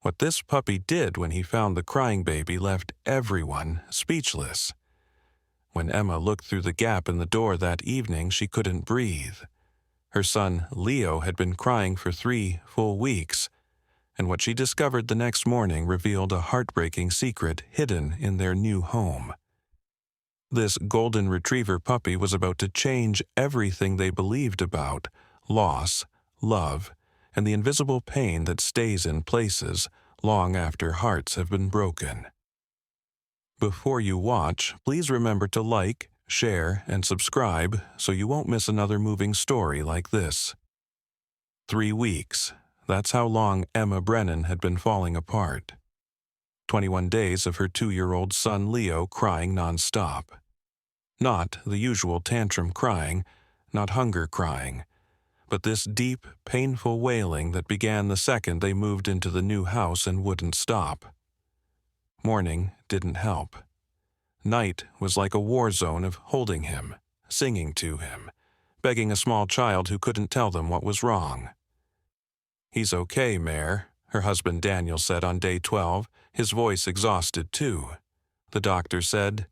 What this puppy did when he found the crying baby left everyone speechless. When Emma looked through the gap in the door that evening, she couldn't breathe. Her son, Leo, had been crying for 3 full weeks, and what she discovered the next morning revealed a heartbreaking secret hidden in their new home. This golden retriever puppy was about to change everything they believed about loss, love, and the invisible pain that stays in places long after hearts have been broken. Before you watch, please remember to like, share, and subscribe so you won't miss another moving story like this. 3 weeks. That's how long Emma Brennan had been falling apart. 21 days of her 2-year-old son Leo crying nonstop. Not the usual tantrum crying, not hunger crying, but this deep, painful wailing that began the second they moved into the new house and wouldn't stop. Morning didn't help. Night was like a war zone of holding him, singing to him, begging a small child who couldn't tell them what was wrong. "He's okay, Mare," her husband Daniel said on day 12, his voice exhausted too. The doctor said,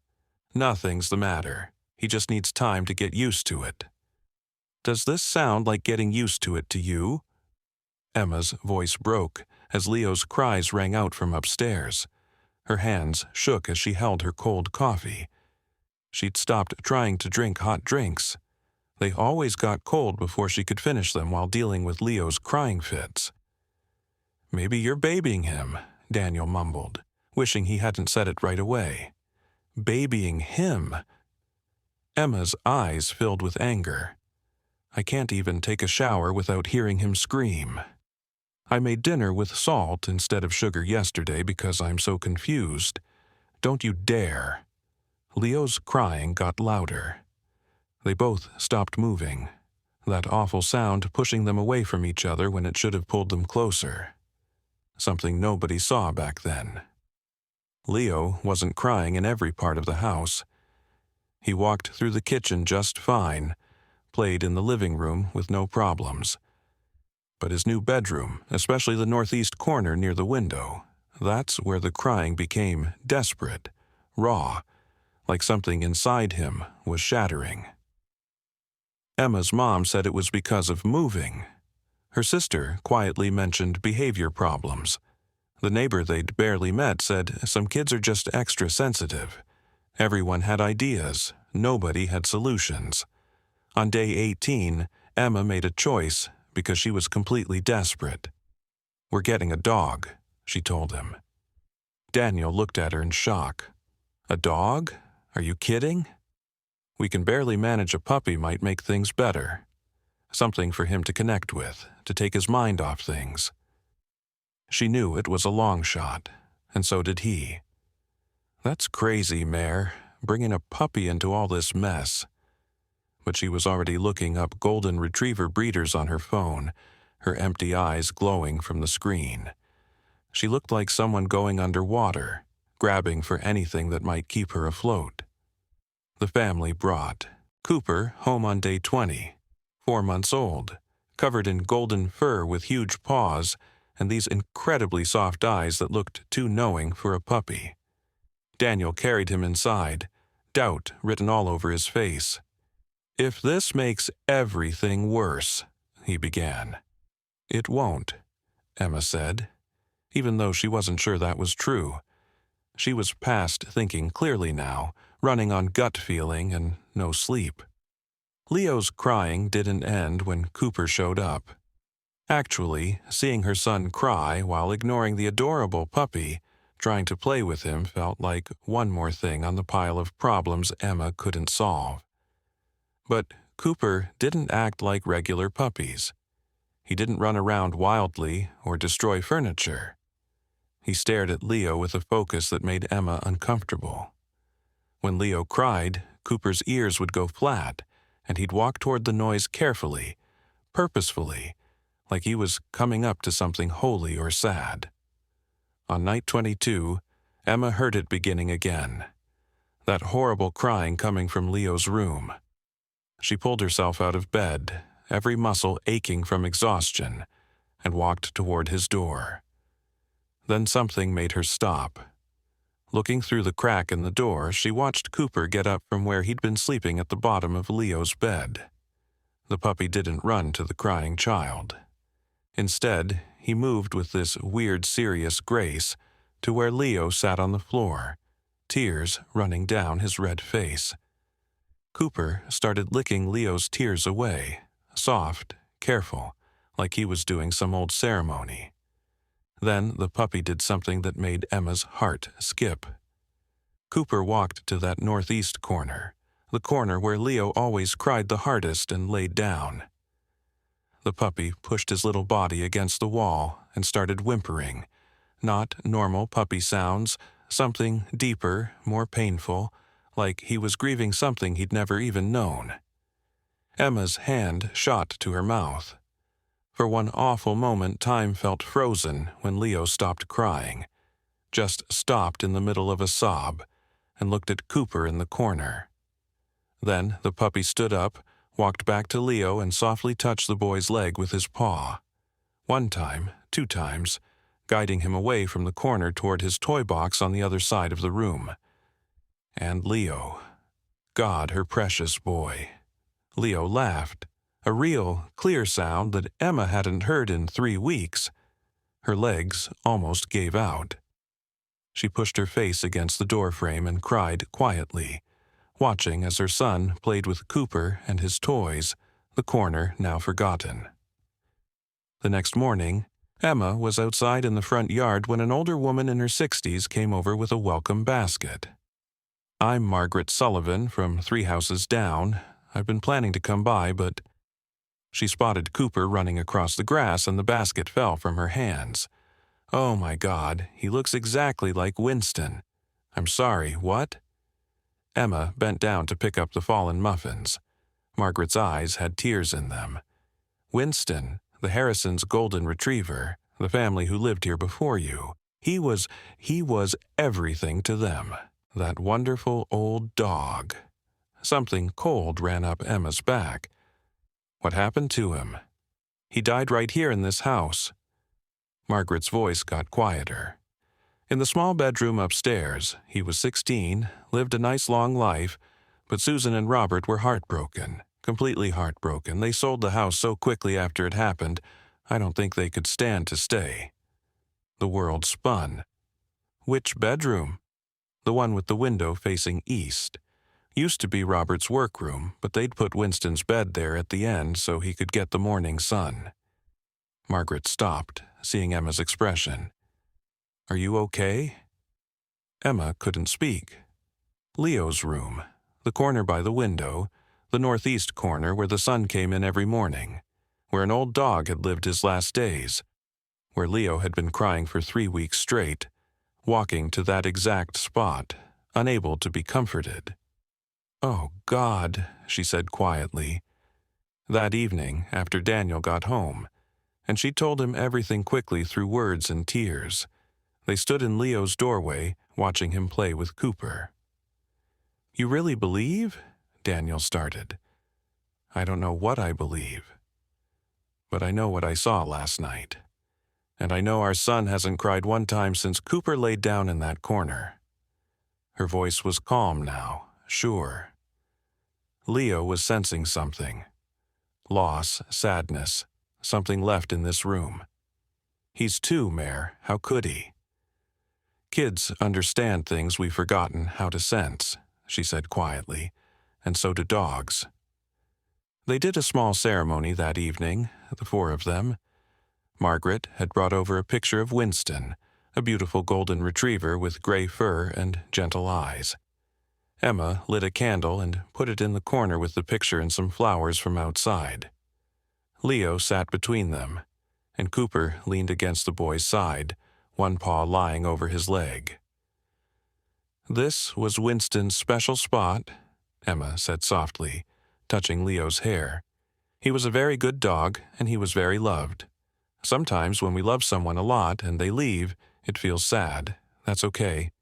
"Nothing's the matter. He just needs time to get used to it." "Does this sound like getting used to it to you?" Emma's voice broke as Leo's cries rang out from upstairs. Her hands shook as she held her cold coffee. She'd stopped trying to drink hot drinks. They always got cold before she could finish them while dealing with Leo's crying fits. "Maybe you're babying him," Daniel mumbled, wishing he hadn't said it right away. Babying him? Emma's eyes filled with anger. "I can't even take a shower without hearing him scream. I made dinner with salt instead of sugar yesterday because I'm so confused. Don't you dare." Leo's crying got louder. They both stopped moving, that awful sound pushing them away from each other when it should have pulled them closer. Something nobody saw back then. Leo wasn't crying in every part of the house. He walked through the kitchen just fine, played in the living room with no problems. But his new bedroom, especially the northeast corner near the window, that's where the crying became desperate, raw, like something inside him was shattering. Emma's mom said it was because of moving. Her sister quietly mentioned behavior problems. The neighbor they'd barely met said some kids are just extra sensitive. Everyone had ideas, nobody had solutions. On day 18, Emma made a choice because she was completely desperate. "We're getting a dog," she told him. Daniel looked at her in shock. "A dog? Are you kidding?" "We can barely manage a puppy might make things better. Something for him to connect with, to take his mind off things." She knew it was a long shot, and so did he. "That's crazy, Mare, bringing a puppy into all this mess." But she was already looking up golden retriever breeders on her phone, her empty eyes glowing from the screen. She looked like someone going underwater, grabbing for anything that might keep her afloat. The family brought Cooper home on day 20, 4 months old, covered in golden fur with huge paws and these incredibly soft eyes that looked too knowing for a puppy. Daniel carried him inside, doubt written all over his face. "If this makes everything worse," he began. "It won't," Emma said, even though she wasn't sure that was true. She was past thinking clearly now, running on gut feeling and no sleep. Leo's crying didn't end when Cooper showed up. Actually, seeing her son cry while ignoring the adorable puppy, trying to play with him felt like one more thing on the pile of problems Emma couldn't solve. But Cooper didn't act like regular puppies. He didn't run around wildly or destroy furniture. He stared at Leo with a focus that made Emma uncomfortable. When Leo cried, Cooper's ears would go flat, and he'd walk toward the noise carefully, purposefully, like he was coming up to something holy or sad. On night 22, Emma heard it beginning again. That horrible crying coming from Leo's room. She pulled herself out of bed, every muscle aching from exhaustion, and walked toward his door. Then something made her stop. Looking through the crack in the door, she watched Cooper get up from where he'd been sleeping at the bottom of Leo's bed. The puppy didn't run to the crying child. Instead, he moved with this weird, serious grace to where Leo sat on the floor, tears running down his red face. Cooper started licking Leo's tears away, soft, careful, like he was doing some old ceremony. Then the puppy did something that made Emma's heart skip. Cooper walked to that northeast corner, the corner where Leo always cried the hardest, and laid down. The puppy pushed his little body against the wall and started whimpering. Not normal puppy sounds, something deeper, more painful, like he was grieving something he'd never even known. Emma's hand shot to her mouth. For one awful moment, time felt frozen when Leo stopped crying, just stopped in the middle of a sob, and looked at Cooper in the corner. Then the puppy stood up, walked back to Leo, and softly touched the boy's leg with his paw. 1 time, 2 times, guiding him away from the corner toward his toy box on the other side of the room. And Leo. God, her precious boy. Leo laughed, a real, clear sound that Emma hadn't heard in 3 weeks. Her legs almost gave out. She pushed her face against the doorframe and cried quietly, watching as her son played with Cooper and his toys, the corner now forgotten. The next morning, Emma was outside in the front yard when an older woman in her 60s came over with a welcome basket. "I'm Margaret Sullivan from 3 houses down. I've been planning to come by, but—" She spotted Cooper running across the grass and the basket fell from her hands. "Oh my God, he looks exactly like Winston. I'm sorry, what?" Emma bent down to pick up the fallen muffins. Margaret's eyes had tears in them. "Winston, the Harrisons' golden retriever, the family who lived here before you. He was everything to them. That wonderful old dog." Something cold ran up Emma's back. "What happened to him?" "He died right here in this house." Margaret's voice got quieter. "In the small bedroom upstairs. He was 16, lived a nice long life, but Susan and Robert were heartbroken. Completely heartbroken. They sold the house so quickly after it happened, I don't think they could stand to stay." The world spun. "Which bedroom?" "The one with the window facing east. Used to be Robert's workroom, but they'd put Winston's bed there at the end so he could get the morning sun." Margaret stopped, seeing Emma's expression. "Are you okay?" Emma couldn't speak. "Leo's room, the corner by the window, the northeast corner where the sun came in every morning, where an old dog had lived his last days, where Leo had been crying for 3 weeks straight, walking to that exact spot, unable to be comforted." "Oh, God," she said quietly. That evening, after Daniel got home, and she told him everything quickly through words and tears, they stood in Leo's doorway, watching him play with Cooper. "You really believe?" Daniel started. "I don't know what I believe. But I know what I saw last night. And I know our son hasn't cried 1 time since Cooper laid down in that corner." Her voice was calm now, sure. Leo was sensing something. Loss, sadness, something left in this room. He's 2, Mare. How could he? "Kids understand things we've forgotten how to sense," she said quietly, "and so do dogs." They did a small ceremony that evening, the 4 of them. Margaret had brought over a picture of Winston, a beautiful golden retriever with gray fur and gentle eyes. Emma lit a candle and put it in the corner with the picture and some flowers from outside. Leo sat between them, and Cooper leaned against the boy's side, one paw lying over his leg. "This was Winston's special spot," Emma said softly, touching Leo's hair. "He was a very good dog, and he was very loved. Sometimes when we love someone a lot and they leave, it feels sad. That's okay.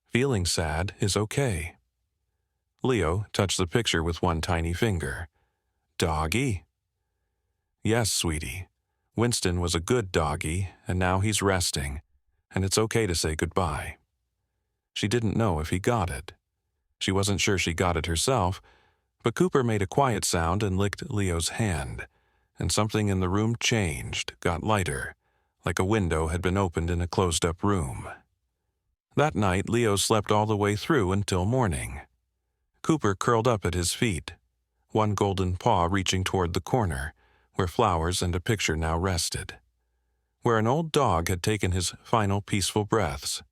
Feeling sad is okay." Leo touched the picture with one tiny finger. "Doggy?" "Yes, sweetie. Winston was a good doggy, and now he's resting. and it's okay to say goodbye. She didn't know if he got it. She wasn't sure she got it herself, but Cooper made a quiet sound and licked Leo's hand, and something in the room changed, got lighter, like a window had been opened in a closed-up room. That night, Leo slept all the way through until morning. Cooper curled up at his feet, one golden paw reaching toward the corner, where flowers and a picture now rested, where an old dog had taken his final peaceful breaths,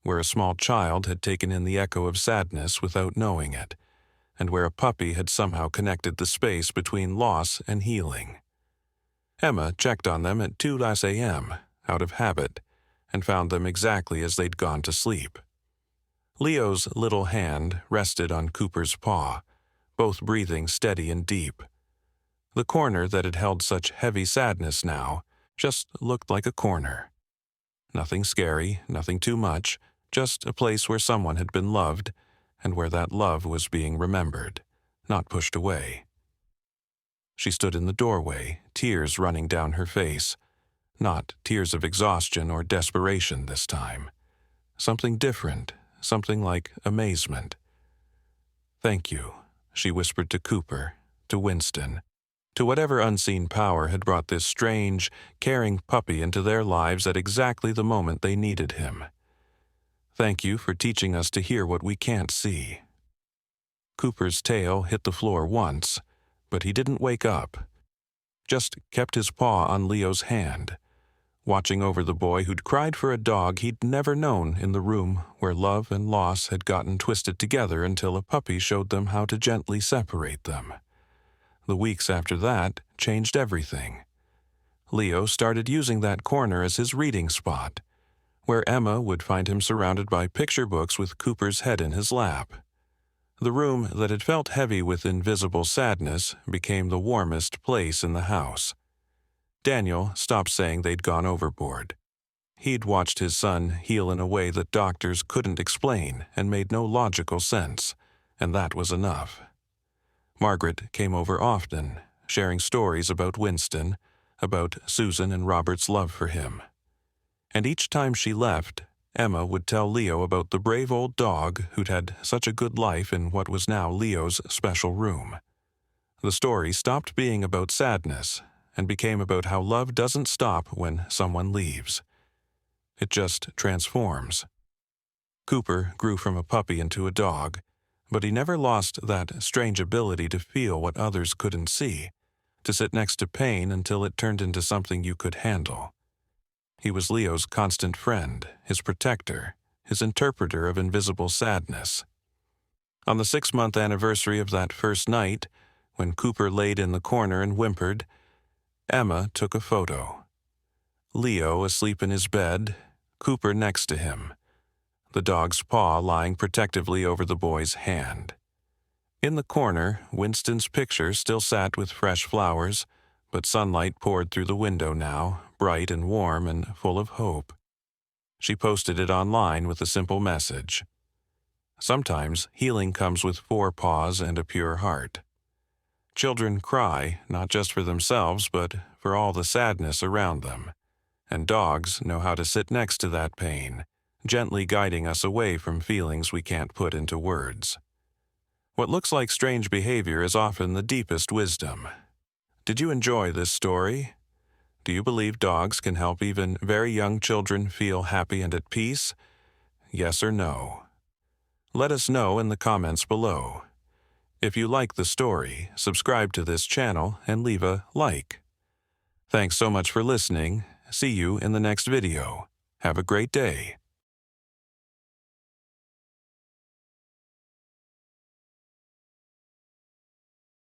where a small child had taken in the echo of sadness without knowing it, and where a puppy had somehow connected the space between loss and healing. Emma checked on them at 2 a.m., out of habit, and found them exactly as they'd gone to sleep. Leo's little hand rested on Cooper's paw, both breathing steady and deep. The corner that had held such heavy sadness now just looked like a corner. Nothing scary, nothing too much, just a place where someone had been loved, and where that love was being remembered, not pushed away. She stood in the doorway, tears running down her face, not tears of exhaustion or desperation this time. Something different, something like amazement. "Thank you," she whispered to Cooper, to Winston, to whatever unseen power had brought this strange, caring puppy into their lives at exactly the moment they needed him. "Thank you for teaching us to hear what we can't see." Cooper's tail hit the floor once, but he didn't wake up, just kept his paw on Leo's hand, watching over the boy who'd cried for a dog he'd never known in the room where love and loss had gotten twisted together until a puppy showed them how to gently separate them. The weeks after that changed everything. Leo started using that corner as his reading spot, where Emma would find him surrounded by picture books with Cooper's head in his lap. The room that had felt heavy with invisible sadness became the warmest place in the house. Daniel stopped saying they'd gone overboard. He'd watched his son heal in a way that doctors couldn't explain and made no logical sense, and that was enough. Margaret came over often, sharing stories about Winston, about Susan and Robert's love for him. And each time she left, Emma would tell Leo about the brave old dog who'd had such a good life in what was now Leo's special room. The story stopped being about sadness and became about how love doesn't stop when someone leaves. It just transforms. Cooper grew from a puppy into a dog, but he never lost that strange ability to feel what others couldn't see, to sit next to pain until it turned into something you could handle. He was Leo's constant friend, his protector, his interpreter of invisible sadness. On the 6-month anniversary of that first night, when Cooper laid in the corner and whimpered, Emma took a photo. Leo asleep in his bed, Cooper next to him, the dog's paw lying protectively over the boy's hand. In the corner, Winston's picture still sat with fresh flowers, but sunlight poured through the window now, bright and warm and full of hope. She posted it online with a simple message. Sometimes healing comes with 4 paws and a pure heart. Children cry, not just for themselves, but for all the sadness around them. And dogs know how to sit next to that pain, gently guiding us away from feelings we can't put into words. What looks like strange behavior is often the deepest wisdom. Did you enjoy this story? Do you believe dogs can help even very young children feel happy and at peace? Yes or no? Let us know in the comments below. If you like the story, subscribe to this channel and leave a like. Thanks so much for listening. See you in the next video. Have a great day.